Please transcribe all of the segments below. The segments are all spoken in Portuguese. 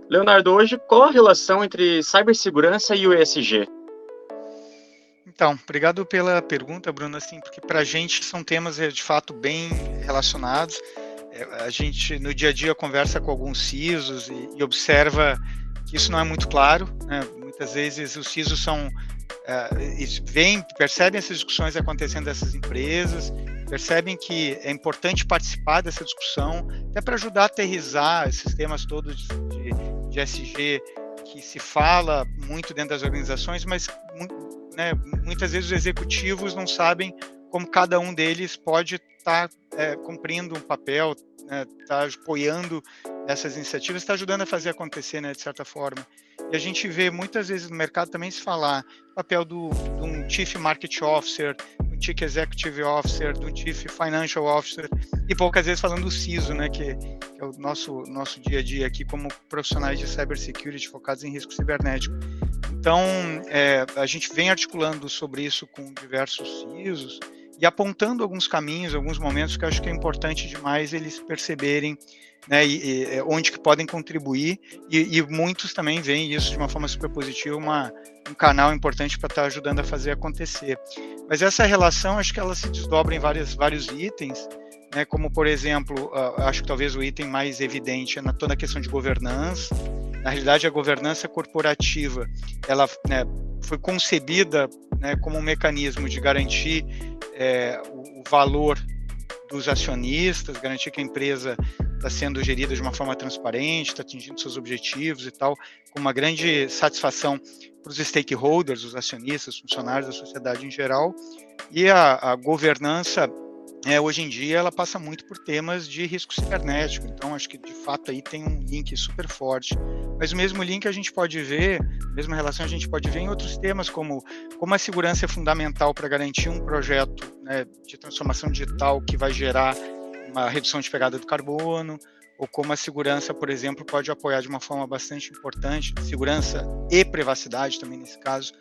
Leonardo, hoje qual a relação entre cibersegurança e o ESG? Então, obrigado pela pergunta, Bruno, assim, porque para a gente são temas de fato bem relacionados. A gente no dia a dia conversa com alguns CISOs e observa que isso não é muito claro, né? Muitas vezes os CISOs percebem essas discussões acontecendo nessas empresas, percebem que é importante participar dessa discussão, até para ajudar a aterrissar esses temas todos de ESG que se fala muito dentro das organizações, mas muitas vezes os executivos não sabem como cada um deles pode estar cumprindo um papel, tá apoiando essas iniciativas, está ajudando a fazer acontecer, né, de certa forma. E a gente vê muitas vezes no mercado também se falar o papel de um Chief Market Officer, de um Chief Executive Officer, de um Chief Financial Officer, e poucas vezes falando do CISO, né, que é o nosso dia a dia aqui como profissionais de cybersecurity focados em risco cibernético. Então, a gente vem articulando sobre isso com diversos CISOs e apontando alguns caminhos, alguns momentos que eu acho que é importante demais eles perceberem, né, onde que podem contribuir, e muitos também veem isso de uma forma super positiva, um canal importante para estar ajudando a fazer acontecer. Mas essa relação, acho que ela se desdobra em vários itens, né, como, por exemplo, acho que talvez o item mais evidente é toda a questão de governança. Na realidade, a governança corporativa, ela, né, foi concebida, né, como um mecanismo de garantir o valor dos acionistas, garantir que a empresa está sendo gerida de uma forma transparente, está atingindo seus objetivos e tal, com uma grande satisfação para os stakeholders, os acionistas, os funcionários da sociedade em geral. E a governança, hoje em dia, ela passa muito por temas de risco cibernético, então acho que de fato aí tem um link super forte. Mas o mesmo link a gente pode ver, a mesma relação a gente pode ver em outros temas, como a segurança é fundamental para garantir um projeto, né, de transformação digital que vai gerar uma redução de pegada do carbono, ou como a segurança, por exemplo, pode apoiar de uma forma bastante importante, segurança e privacidade também nesse caso,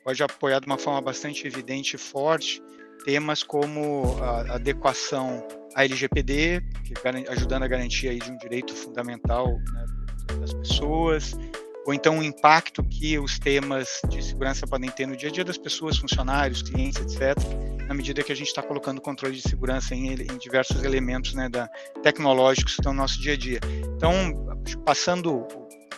pode apoiar de uma forma bastante evidente e forte, temas como a adequação à LGPD, ajudando a garantia aí de um direito fundamental, né, das pessoas, ou então o impacto que os temas de segurança podem ter no dia a dia das pessoas, funcionários, clientes, etc., na medida que a gente está colocando controle de segurança em diversos elementos, né, tecnológicos que estão no nosso dia a dia. Então, passando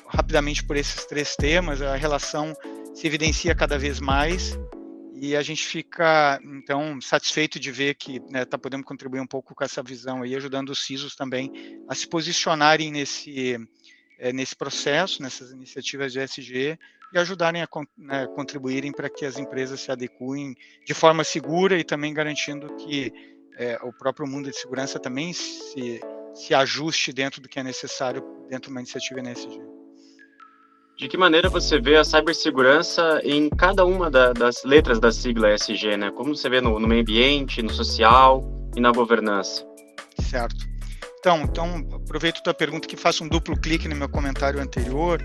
rapidamente por esses três temas, a relação se evidencia cada vez mais, e a gente fica, então, satisfeito de ver que está podendo contribuir um pouco com essa visão aí, ajudando os CISOs também a se posicionarem nesse processo, nessas iniciativas de ESG, e ajudarem a contribuírem para que as empresas se adequem de forma segura e também garantindo que o próprio mundo de segurança também se ajuste dentro do que é necessário dentro de uma iniciativa ESG. De que maneira você vê a cibersegurança em cada uma das letras da sigla ESG, né? Como você vê no meio ambiente, no social e na governança? Certo. Então, aproveito a tua pergunta que faço um duplo clique no meu comentário anterior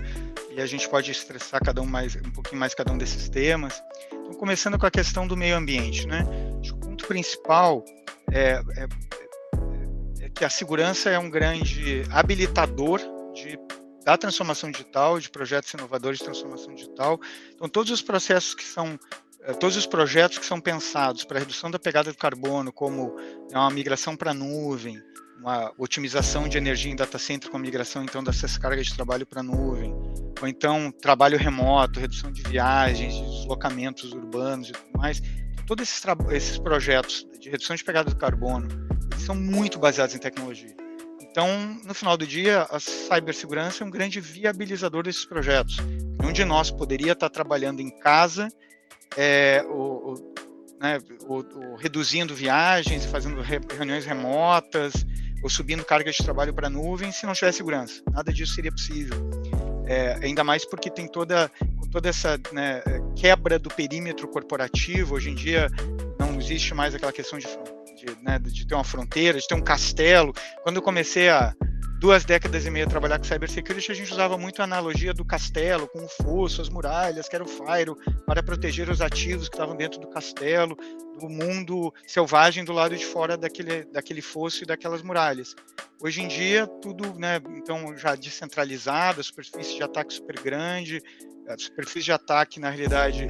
e a gente pode estressar um pouquinho mais cada um desses temas. Então, começando com a questão do meio ambiente, né? Acho que o ponto principal é que a segurança é um grande habilitador da transformação digital, de projetos inovadores de transformação digital. Então, todos os projetos que são pensados para a redução da pegada do carbono, como uma migração para a nuvem, uma otimização de energia em data center com a migração, então, dessas cargas de trabalho para a nuvem, ou então trabalho remoto, redução de viagens, de deslocamentos urbanos e tudo mais. Todos esses projetos de redução de pegada do carbono, eles são muito baseados em tecnologia. Então, no final do dia, a cibersegurança é um grande viabilizador desses projetos. Nenhum de nós poderia estar trabalhando em casa, reduzindo viagens, fazendo reuniões remotas, ou subindo cargas de trabalho para a nuvem, se não tivesse segurança. Nada disso seria possível. Ainda mais porque tem toda essa, né, quebra do perímetro corporativo. Hoje em dia não existe mais aquela questão de ter uma fronteira, de ter um castelo. Quando eu comecei a 2 décadas e meia trabalhar com cybersecurity, a gente usava muito a analogia do castelo, com o fosso, as muralhas, que era o firewall, para proteger os ativos que estavam dentro do castelo, do mundo selvagem do lado de fora daquele fosso e daquelas muralhas. Hoje em dia, tudo, né, então, já descentralizado, a superfície de ataque super grande, a superfície de ataque, na realidade,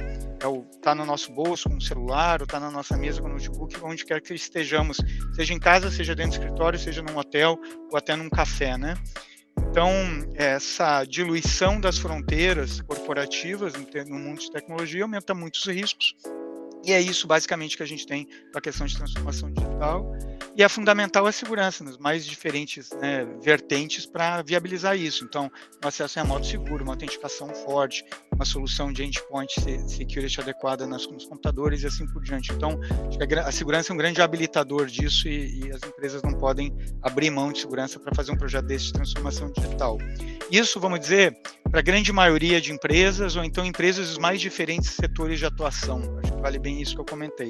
está no nosso bolso com o celular, ou está na nossa mesa com o notebook, onde quer que estejamos, seja em casa, seja dentro do escritório, seja num hotel, ou até num café, né? Então, essa diluição das fronteiras corporativas no mundo de tecnologia aumenta muito os riscos, e é isso, basicamente, que a gente tem para a questão de transformação digital. E é fundamental a segurança nas mais diferentes, né, vertentes para viabilizar isso. Então, um acesso remoto seguro, uma autenticação forte, uma solução de endpoint security adequada nos computadores e assim por diante. Então, acho que a segurança é um grande habilitador disso e as empresas não podem abrir mão de segurança para fazer um projeto desse de transformação digital. Isso, vamos dizer, para a grande maioria de empresas ou então empresas dos mais diferentes setores de atuação. Acho que vale bem isso que eu comentei.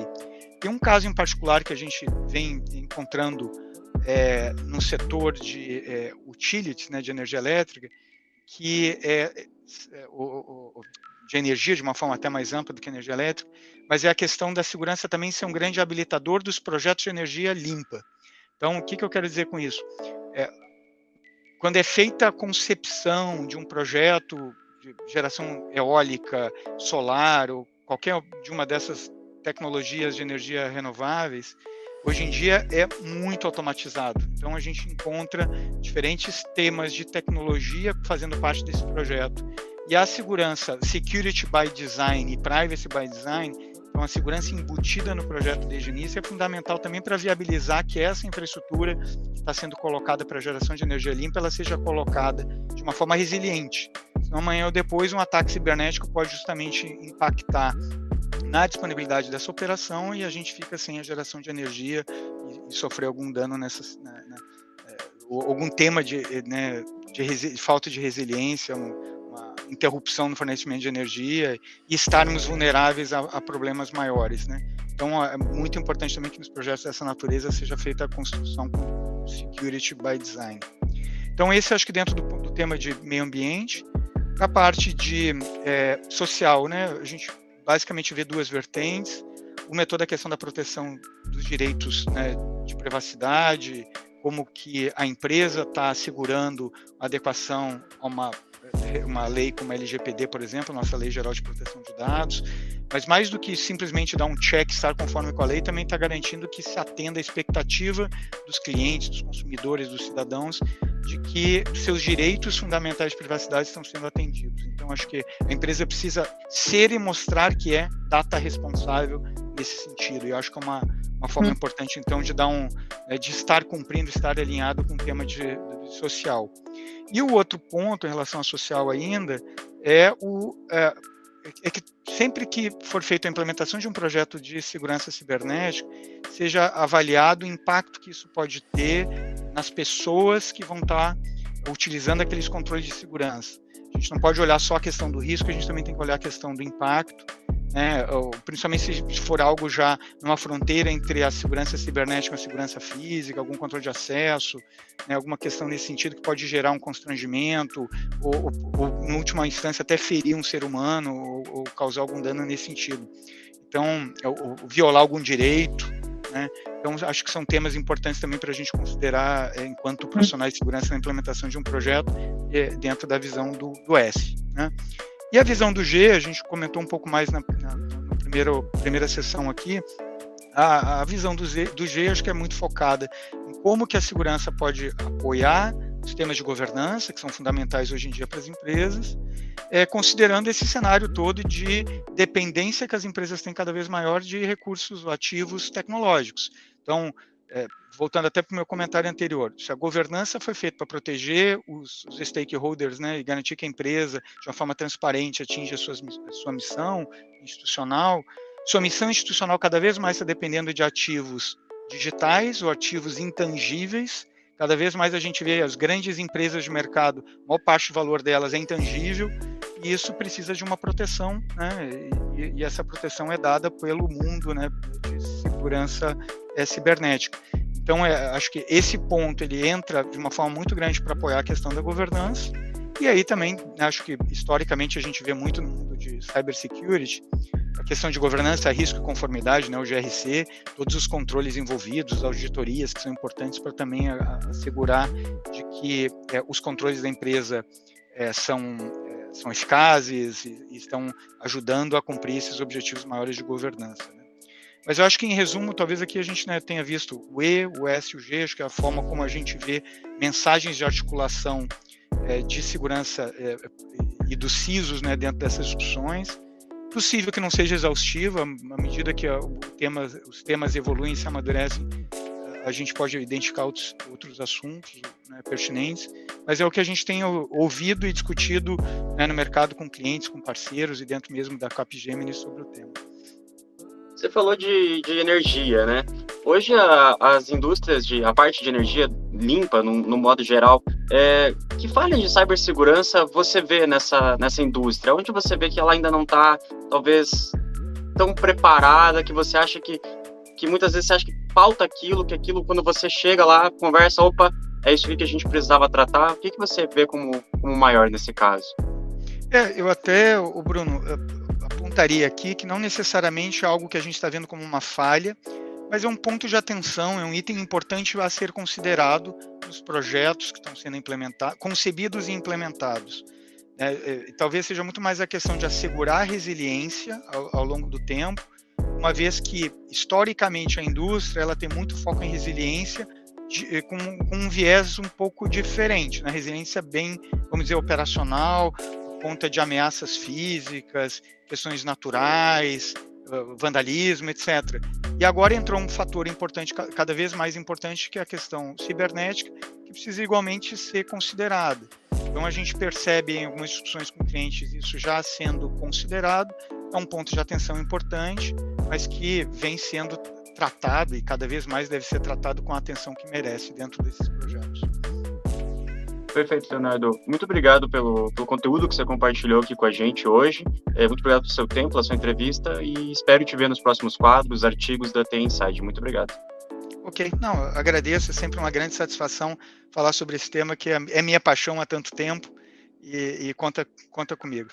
Tem um caso em particular que a gente vem encontrando no setor de utilities, né, de energia elétrica, que de energia de uma forma até mais ampla do que energia elétrica, mas é a questão da segurança também ser um grande habilitador dos projetos de energia limpa. Então, o que eu quero dizer com isso? Quando é feita a concepção de um projeto de geração eólica, solar, ou qualquer de uma dessas tecnologias de energia renováveis, hoje em dia é muito automatizado. Então, a gente encontra diferentes temas de tecnologia fazendo parte desse projeto. E a segurança, security by design e privacy by design, então a segurança embutida no projeto desde o início é fundamental também para viabilizar que essa infraestrutura que está sendo colocada para a geração de energia limpa, ela seja colocada de uma forma resiliente. Senão, amanhã ou depois, um ataque cibernético pode justamente impactar na disponibilidade dessa operação e a gente fica sem a geração de energia e sofrer algum dano algum tema de falta de resiliência, uma interrupção no fornecimento de energia e estarmos vulneráveis a problemas maiores, né? Então, é muito importante também que nos projetos dessa natureza seja feita a construção com security by design. Então, esse acho que dentro do tema de meio ambiente. A parte de social, né? A gente basicamente vê 2 vertentes. Uma é toda a questão da proteção dos direitos, né, de privacidade, como que a empresa está assegurando a adequação a uma lei como a LGPD, por exemplo, nossa Lei Geral de Proteção de Dados, mas mais do que simplesmente dar um check, estar conforme com a lei, também está garantindo que se atenda à expectativa dos clientes, dos consumidores, dos cidadãos, de que seus direitos fundamentais de privacidade estão sendo atendidos. Então, acho que a empresa precisa ser e mostrar que é data responsável nesse sentido. E eu acho que é uma forma importante, então, de dar de estar cumprindo, estar alinhado com o tema de social. E o outro ponto em relação ao social ainda é que sempre que for feita a implementação de um projeto de segurança cibernética, seja avaliado o impacto que isso pode ter nas pessoas que vão estar utilizando aqueles controles de segurança. A gente não pode olhar só a questão do risco, a gente também tem que olhar a questão do impacto, né? Principalmente se for algo já numa fronteira entre a segurança cibernética e a segurança física, algum controle de acesso, né? Alguma questão nesse sentido que pode gerar um constrangimento, ou em última instância até ferir um ser humano, ou causar algum dano nesse sentido. Então, ou violar algum direito, né? Então, acho que são temas importantes também para a gente considerar enquanto profissionais de segurança na implementação de um projeto dentro da visão do S, né? E a visão do G, a gente comentou um pouco mais na primeira sessão aqui, a visão do G acho que é muito focada em como que a segurança pode apoiar os temas de governança, que são fundamentais hoje em dia para as empresas, considerando esse cenário todo de dependência que as empresas têm cada vez maior de recursos ativos tecnológicos. Então, voltando até para o meu comentário anterior, se a governança foi feita para proteger os stakeholders, né, e garantir que a empresa, de uma forma transparente, atinja a sua missão institucional, sua missão institucional cada vez mais está dependendo de ativos digitais ou ativos intangíveis. Cada vez mais a gente vê as grandes empresas de mercado, a maior parte do valor delas é intangível, e isso precisa de uma proteção, né? E essa proteção é dada pelo mundo, né, de segurança cibernética. Então, acho que esse ponto ele entra de uma forma muito grande para apoiar a questão da governança. E aí também, acho que historicamente a gente vê muito no mundo de cybersecurity, a questão de governança, risco e conformidade, né, o GRC, todos os controles envolvidos, auditorias que são importantes para também assegurar de que os controles da empresa são eficazes e estão ajudando a cumprir esses objetivos maiores de governança, né? Mas eu acho que, em resumo, talvez aqui a gente, né, tenha visto o E, o S e o G, acho que é a forma como a gente vê mensagens de articulação de segurança e dos CISOs, né, dentro dessas discussões. Possível que não seja exaustiva, à medida que os temas evoluem e se amadurecem, a gente pode identificar outros assuntos, né, pertinentes, mas é o que a gente tem ouvido e discutido, né, no mercado com clientes, com parceiros e dentro mesmo da Capgemini sobre o tema. Você falou de energia, né? Hoje as indústrias, a parte de energia limpa, no modo geral, que falha de cibersegurança você vê nessa indústria? Onde você vê que ela ainda não está, talvez, tão preparada, que você acha que muitas vezes você acha que falta aquilo, que aquilo, quando você chega lá, conversa, opa, é isso que a gente precisava tratar. O que você vê como maior nesse caso? Eu até, o Bruno, apontaria aqui que não necessariamente é algo que a gente está vendo como uma falha, mas é um ponto de atenção, é um item importante a ser considerado nos projetos que estão sendo concebidos e implementados. Talvez seja muito mais a questão de assegurar a resiliência ao longo do tempo, uma vez que, historicamente, a indústria ela tem muito foco em resiliência, com um viés um pouco diferente, na resiliência bem, vamos dizer, operacional, por conta de ameaças físicas, questões naturais, vandalismo, etc. E agora entrou um fator importante, cada vez mais importante, que é a questão cibernética, que precisa igualmente ser considerada. Então a gente percebe em algumas discussões com clientes isso já sendo considerado, é um ponto de atenção importante, mas que vem sendo tratado e cada vez mais deve ser tratado com a atenção que merece dentro desses projetos. Perfeito, Leonardo. Muito obrigado pelo conteúdo que você compartilhou aqui com a gente hoje. Muito obrigado pelo seu tempo, pela sua entrevista e espero te ver nos próximos quadros, artigos da TI Inside. Muito obrigado. Ok, não, agradeço, é sempre uma grande satisfação falar sobre esse tema que é minha paixão há tanto tempo e conta comigo.